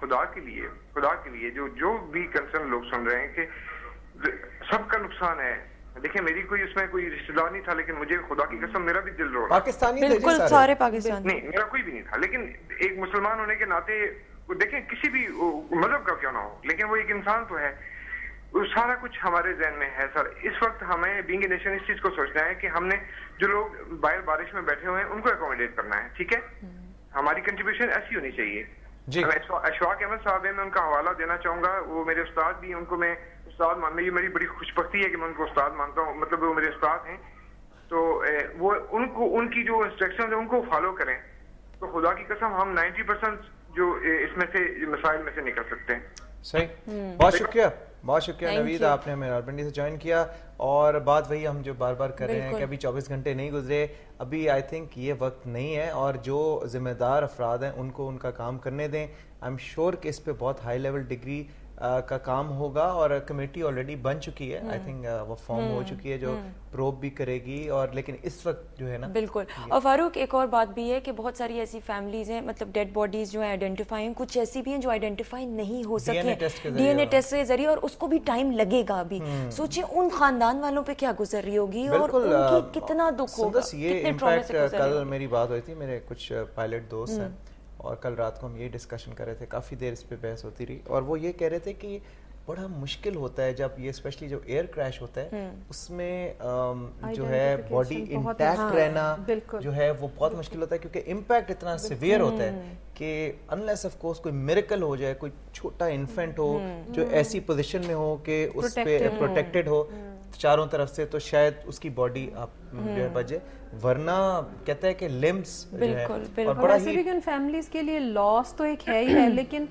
خدا کے لیے جو بھی کنسرن لوگ سن رہے ہیں کہ سب کا نقصان ہے. دیکھیں میری کوئی اس میں کوئی رشتہ دار نہیں تھا, لیکن مجھے خدا کی قسم میرا بھی دل رو رہا. پاکستانی بالکل سارے پاکستانی نہیں, میرا کوئی بھی نہیں تھا, لیکن ایک مسلمان ہونے کے ناطے دیکھیں کسی بھی مذہب کا کیوں نہ ہو, لیکن وہ ایک انسان تو ہے. سارا کچھ ہمارے ذہن میں ہے سر. اس وقت ہمیں بینگ اے نیشن اس چیز کو سوچنا ہے کہ ہم نے جو لوگ باہر بارش میں بیٹھے ہوئے ہیں ان کو اکوموڈیٹ کرنا ہے. ٹھیک ہے, ہماری کنٹریبیوشن ایسی ہونی چاہیے. اشفاق احمد صاحب ہیں, میں ان کا حوالہ دینا چاہوں گا, وہ میرے استاد بھی, ان کو میں استاد ماننا, یہ میری بڑی خوش بختی ہے کہ میں ان کو استاد مانتا ہوں, مطلب وہ میرے استاد ہیں. تو وہ ان کی جو انسٹرکشن ہیں ان کو فالو کریں تو خدا کی قسم ہم 90% جو اس میں سے مسائل میں سے نکل سکتے ہیں. صحیح, بہت شکریہ نوید, آپ نے ہمیں راولپنڈی سے جوائن کیا. اور بات وہی ہم جو بار بار کر رہے ہیں کہ ابھی 24 گھنٹے نہیں گزرے, ابھی آئی تھنک یہ وقت نہیں ہے, اور جو ذمہ دار افراد ہیں ان کو ان کا کام کرنے دیں. آئی ایم شیور کہ اس پہ بہت ہائی لیول ڈگری کا کام ہوگا, اور کمیٹی آلریڈی بن چکی ہے, آئی تھنک وہ فارم ہو چکی ہے جو پروب بھی کرے گی. اور لیکن اس وقت جو ہے نا بالکل. اور فاروق ایک اور بات بھی ہے کہ بہت ساری ایسی فیملیز ہیں, مطلب ڈیڈ باڈیز جو ہیں آئیڈینٹیفائی ہیں, کچھ ایسی بھی ہیں جو آئیڈینٹیفائی نہیں ہو سکے ڈی این اے ٹیسٹ کے ذریعے, اور اس کو بھی ٹائم لگے گا ابھی. سوچیں ان خاندان والوں پہ کیا گزر رہی ہوگی اور ان کی کتنا دکھ ہوگا. یہ امپیکٹ کل میری بات ہوئی تھی, میرے کچھ پائلٹ دوست ہیں, اور کل رات کو ہم یہ ڈسکشن کر رہے تھے, کافی دیر اس پہ بحث ہوتی رہی, اور وہ یہ کہہ رہے تھے کہ بڑا مشکل ہوتا ہے جب یہ اسپیشلی جو ایئر کریش ہوتا ہے اس میں جو ہے باڈی انٹیکٹ رہنا جو ہے وہ بہت مشکل ہوتا ہے, کیونکہ امپیکٹ اتنا سیویئر ہوتا ہے کہ انلیس آف کورس کوئی میریکل ہو جائے, کوئی چھوٹا انفینٹ ہو جو ایسی پوزیشن میں ہو کہ اس پہ پروٹیکٹڈ ہو چاروں طرف سے, تو شاید اس کی باڈی آپ بچے, ورنہ کہتا ہے کہ لمبس جو ہے. اور بڑا ہی فیملیز کے لیے لاس تو ایک ہے ہی ہے, لیکن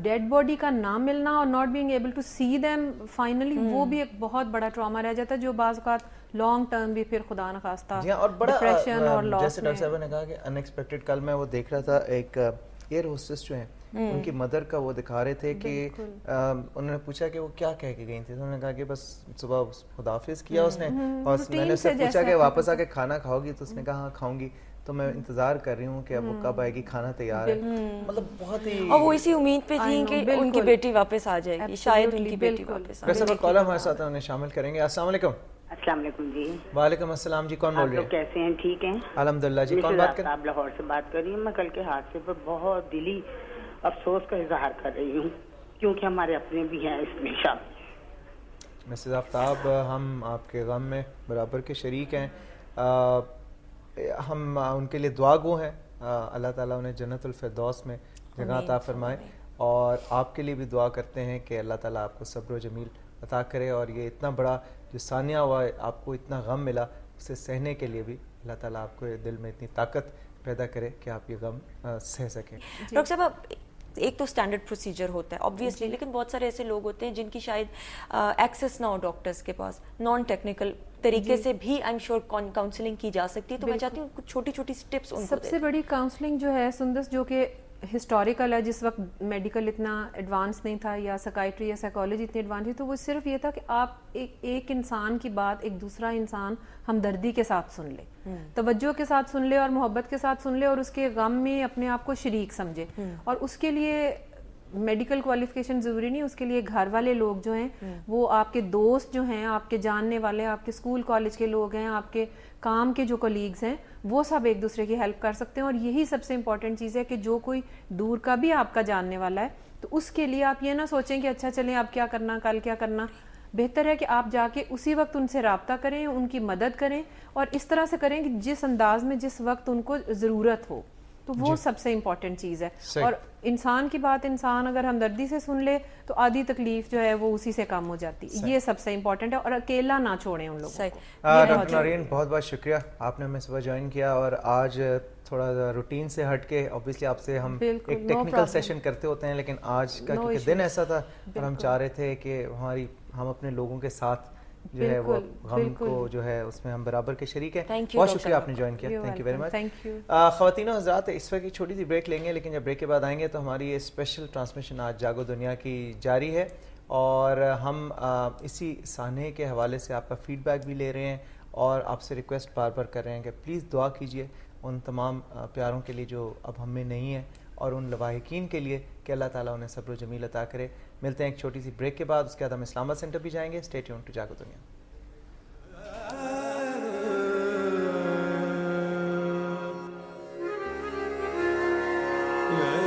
ڈیڈ باڈی کا نہ ملنا اور not being able to see them finally, وہ بھی ایک بہت بڑا ٹراما رہ جاتا ہے, جو بعض اوقات لانگ ٹرم بھی پھر خدا نخواستہ ڈپریشن اور لاس. جیسے ڈاکٹر صاحب نے کہا کہ ان ایکسپیکٹڈ, کل میں وہ دیکھ رہا تھا ایک ایئر ہوسٹس جو ہیں ان کی مدر کا وہ دکھا رہے تھے کہ انہوں نے پوچھا کہ وہ کیا کہہ کے گئی تھی, انہوں نے کہا کہ بس صبح خداحافظ کیا اس نے, اور میں نے اس سے پوچھا کہ واپس آ کے کھانا کھاؤ گی, تو اس نے کہا ہاں کھاؤں گی, تو میں انتظار کر رہی ہوں کہ اب وہ کب آئے گی, کھانا تیار ہے. مطلب بہت ہی, اور وہ اسی امید پہ تھی کہ ان کی بیٹی واپس آ جائے گی, شاید ان کی بیٹی واپس آ جائے. کالر ہمارے ساتھ انہیں شامل کریں گے. السلام علیکم. السلام علیکم جی. وعلیکم السلام جی, کون بول رہے ہیں؟ کیسے ہیں؟ ٹھیک ہیں الحمدللہ جی. کون بات کر رہے ہیں؟ آپ لاہور سے بات کر رہی ہوں. میں کل کے حادثے پر بہت دلی افسوس کا اظہار کر رہی ہوں, کیونکہ ہمارے اپنے بھی ہیں اس میں شامل. مسز آفتاب, ہم آپ کے غم میں برابر کے شریک ہیں, ہم ان کے لیے دعا گو ہیں, اللہ تعالیٰ انہیں جنت الفردوس میں جگہ عطا فرمائے, اور آپ کے لیے بھی دعا کرتے ہیں کہ اللہ تعالیٰ آپ کو صبر و جمیل عطا کرے, اور یہ اتنا بڑا جو ثانیہ ہوا ہے, آپ کو اتنا غم ملا, اسے سہنے کے لیے بھی اللہ تعالیٰ آپ کو دل میں اتنی طاقت پیدا کرے کہ آپ یہ غم سہ سکیں. ڈاکٹر صاحب, ایک تو اسٹینڈرڈ پروسیجر ہوتا ہے آبویسلی, لیکن بہت سارے ایسے لوگ ہوتے ہیں جن کی شاید ایکسیس نہ ہو ڈاکٹرز کے پاس, نان ٹیکنیکل طریقے سے بھی آئی ایم شیور کاؤنسلنگ کی جا سکتی ہے, تو میں چاہتی ہوں کچھ چھوٹی چھوٹی ٹپس ان کو. سب سے بڑی کاؤنسلنگ جو ہے سندس, جو کہ ہسٹوریکل ہے, جس وقت میڈیکل اتنا ایڈوانس نہیں تھا یا سائیکائٹری یا سائیکالوجی اتنی ایڈوانس تھی, تو وہ صرف یہ تھا کہ آپ ایک انسان کی بات ایک دوسرا انسان ہمدردی کے ساتھ سن لے, توجہ کے ساتھ سن لے اور محبت کے ساتھ سن لے, اور اس کے غم میں اپنے آپ کو شریک سمجھے. اور اس کے لیے میڈیکل کوالیفیکیشن ضروری نہیں, اس کے لیے گھر والے لوگ جو ہیں, وہ آپ کے دوست جو ہیں, آپ کے جاننے والے, آپ کے اسکول کالج کے لوگ ہیں, آپ کے کام کے جو کولیگز ہیں, وہ سب ایک دوسرے کی ہیلپ کر سکتے ہیں. اور یہی سب سے امپورٹنٹ چیز ہے کہ جو کوئی دور کا بھی آپ کا جاننے والا ہے, تو اس کے لیے آپ یہ نہ سوچیں کہ اچھا چلیں اب کیا کرنا, کل کیا کرنا. بہتر ہے کہ آپ جا کے اسی وقت ان سے رابطہ کریں, ان کی مدد کریں, اور اس طرح سے کریں کہ جس انداز میں جس وقت ان کو ضرورت ہو, تو وہ سب سے امپورٹنٹ چیز ہے. اور انسان کی بات انسان اگر ہمدردی سے سن لے تو آدھی تکلیف جو ہے وہ اسی سے کم ہو جاتی. یہ سب سے امپورٹنٹ ہے, اور اکیلا نہ چھوڑیں ان لوگوں کو. ڈاکٹر نورین, بہت بہت شکریہ, آپ نے ہمیں صبح جوائن کیا, اور آج تھوڑا روٹین سے ہٹ کے, اوبیسلی آپ سے ہم ایک ٹیکنیکل سیشن کرتے ہوتے ہیں, لیکن آج کا کیونکہ دن ایسا تھا اور ہم چاہ رہے تھے کہ ہم اپنے لوگوں کے ساتھ جو ہے وہ غم کو جو ہے اس میں ہم برابر کے شریک ہیں. بہت شکریہ آپ نے جوائن کیا, تھینک یو ویری مچ. خواتین و حضرات, اس وقت ایک چھوٹی سی بریک لیں گے, لیکن جب بریک کے بعد آئیں گے تو ہماری یہ اسپیشل ٹرانسمیشن آج جاگو دنیا کی جاری ہے, اور ہم اسی سانحے کے حوالے سے آپ کا فیڈ بیک بھی لے رہے ہیں, اور آپ سے ریکویسٹ بار بار کر رہے ہیں کہ پلیز دعا کیجیے ان تمام پیاروں کے لیے جو اب ہم میں نہیں ہیں, اور ان لواحقین کے لیے کہ اللہ تعالیٰ انہیں صبر و جمیل عطا کرے. ملتے ہیں ایک چھوٹی سی بریک کے بعد, اس کے بعد ہم اسلام آباد سینٹر بھی جائیں گے. اسٹے ٹیون ٹو جاگو دنیا. Yeah.